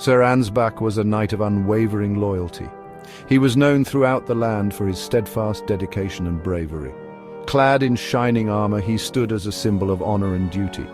Sir Ansbach was a knight of unwavering loyalty. He was known throughout the land for his steadfast dedication and bravery. Clad in shining armor, he stood as a symbol of honor and duty.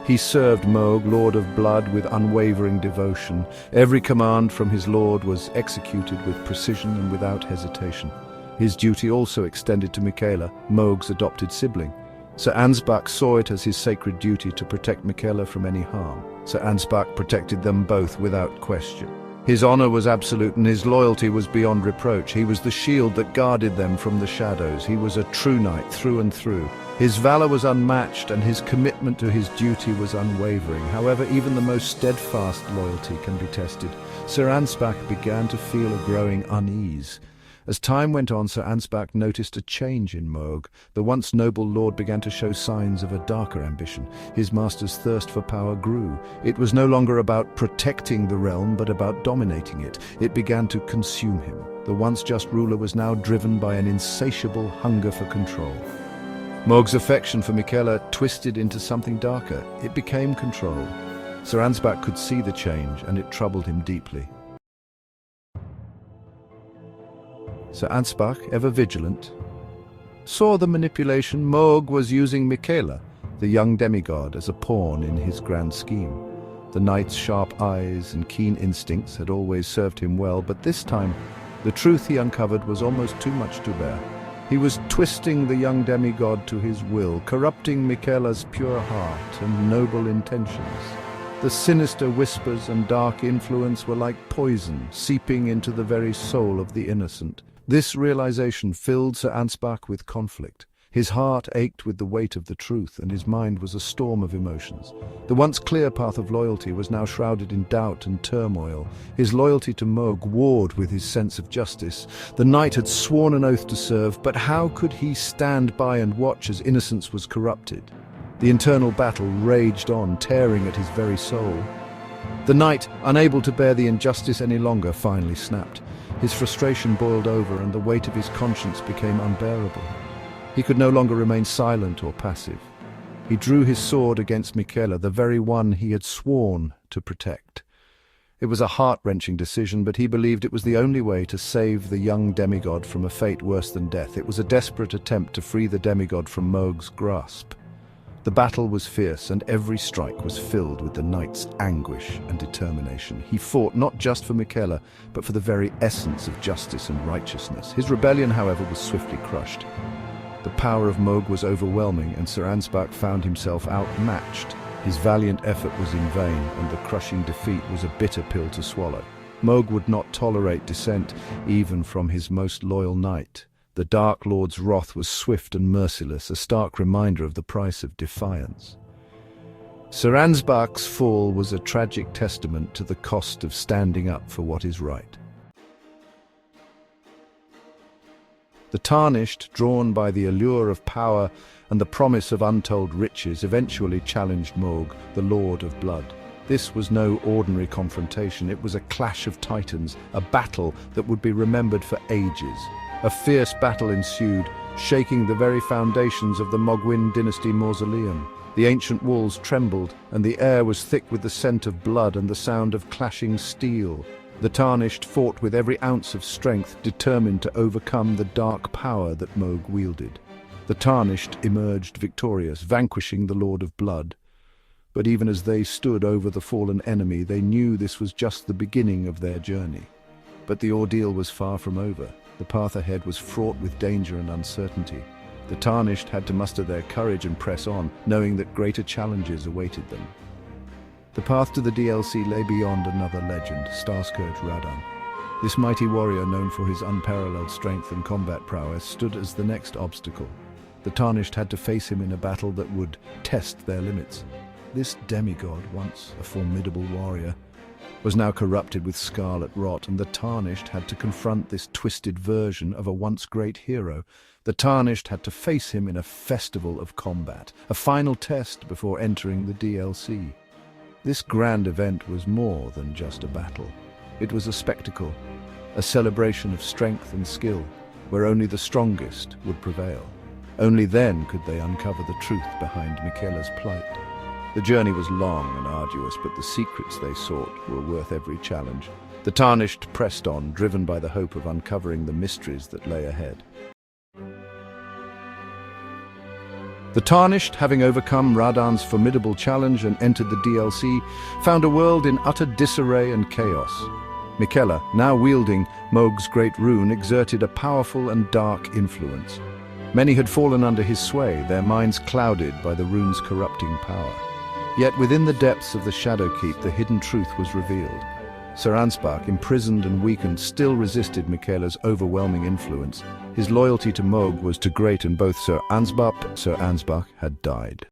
He served Mohg, Lord of Blood, with unwavering devotion. Every command from his lord was executed with precision and without hesitation. His duty also extended to Michaela, Mohg's adopted sibling. Sir Ansbach saw it as his sacred duty to protect Michaela from any harm. Sir Ansbach protected them both without question. His honor was absolute and his loyalty was beyond reproach. He was the shield that guarded them from the shadows. He was a true knight through and through. His valor was unmatched and his commitment to his duty was unwavering. However, even the most steadfast loyalty can be tested. Sir Ansbach began to feel a growing unease. As time went on, Sir Ansbach noticed a change in Mohg. The once noble lord began to show signs of a darker ambition. His master's thirst for power grew. It was no longer about protecting the realm, but about dominating it. It began to consume him. The once just ruler was now driven by an insatiable hunger for control. Mohg's affection for Michaela twisted into something darker. It became control. Sir Ansbach could see the change, and it troubled him deeply. Sir Ansbach, ever vigilant, saw the manipulation. Mohg was using Michaela, the young demigod, as a pawn in his grand scheme. The knight's sharp eyes and keen instincts had always served him well, but this time the truth he uncovered was almost too much to bear. He was twisting the young demigod to his will, corrupting Michaela's pure heart and noble intentions. The sinister whispers and dark influence were like poison, seeping into the very soul of the innocent. This realization filled Sir Ansbach with conflict. His heart ached with the weight of the truth, and his mind was a storm of emotions. The once clear path of loyalty was now shrouded in doubt and turmoil. His loyalty to Mohg warred with his sense of justice. The knight had sworn an oath to serve, but how could he stand by and watch as innocence was corrupted? The internal battle raged on, tearing at his very soul. The knight, unable to bear the injustice any longer, finally snapped. His frustration boiled over, and the weight of his conscience became unbearable. He could no longer remain silent or passive. He drew his sword against Michaela, the very one he had sworn to protect. It was a heart-wrenching decision, but he believed it was the only way to save the young demigod from a fate worse than death. It was a desperate attempt to free the demigod from Mohg's grasp. The battle was fierce, and every strike was filled with the knight's anguish and determination. He fought not just for Michaela, but for the very essence of justice and righteousness. His rebellion, however, was swiftly crushed. The power of Mohg was overwhelming, and Sir Ansbach found himself outmatched. His valiant effort was in vain, and the crushing defeat was a bitter pill to swallow. Mohg would not tolerate dissent, even from his most loyal knight. The Dark Lord's wrath was swift and merciless, a stark reminder of the price of defiance. Sir Ansbach's fall was a tragic testament to the cost of standing up for what is right. The Tarnished, drawn by the allure of power and the promise of untold riches, eventually challenged Mohg, the Lord of Blood. This was no ordinary confrontation. It was a clash of titans, a battle that would be remembered for ages. A fierce battle ensued, shaking the very foundations of the Mohgwyn dynasty mausoleum. The ancient walls trembled, and the air was thick with the scent of blood and the sound of clashing steel. The Tarnished fought with every ounce of strength, determined to overcome the dark power that Mohg wielded. The Tarnished emerged victorious, vanquishing the Lord of Blood. But even as they stood over the fallen enemy, they knew this was just the beginning of their journey. But the ordeal was far from over. The path ahead was fraught with danger and uncertainty. The Tarnished had to muster their courage and press on, knowing that greater challenges awaited them. The path to the DLC lay beyond another legend, Starscourge Radahn. This mighty warrior, known for his unparalleled strength and combat prowess, stood as the next obstacle. The Tarnished had to face him in a battle that would test their limits. This demigod, once a formidable warrior, was now corrupted with scarlet rot, and the Tarnished had to confront this twisted version of a once great hero. The Tarnished had to face him in a festival of combat, a final test before entering the DLC. This grand event was more than just a battle. It was a spectacle, a celebration of strength and skill, where only the strongest would prevail. Only then could they uncover the truth behind Michaela's plight. The journey was long and arduous, but the secrets they sought were worth every challenge. The Tarnished pressed on, driven by the hope of uncovering the mysteries that lay ahead. The Tarnished, having overcome Radahn's formidable challenge and entered the DLC, found a world in utter disarray and chaos. Miquella, now wielding Mohg's great rune, exerted a powerful and dark influence. Many had fallen under his sway, their minds clouded by the rune's corrupting power. Yet within the depths of the Shadowkeep, the hidden truth was revealed. Sir Ansbach, imprisoned and weakened, still resisted Miquella's overwhelming influence. His loyalty to Mohg was too great, and both Sir Ansbach had died.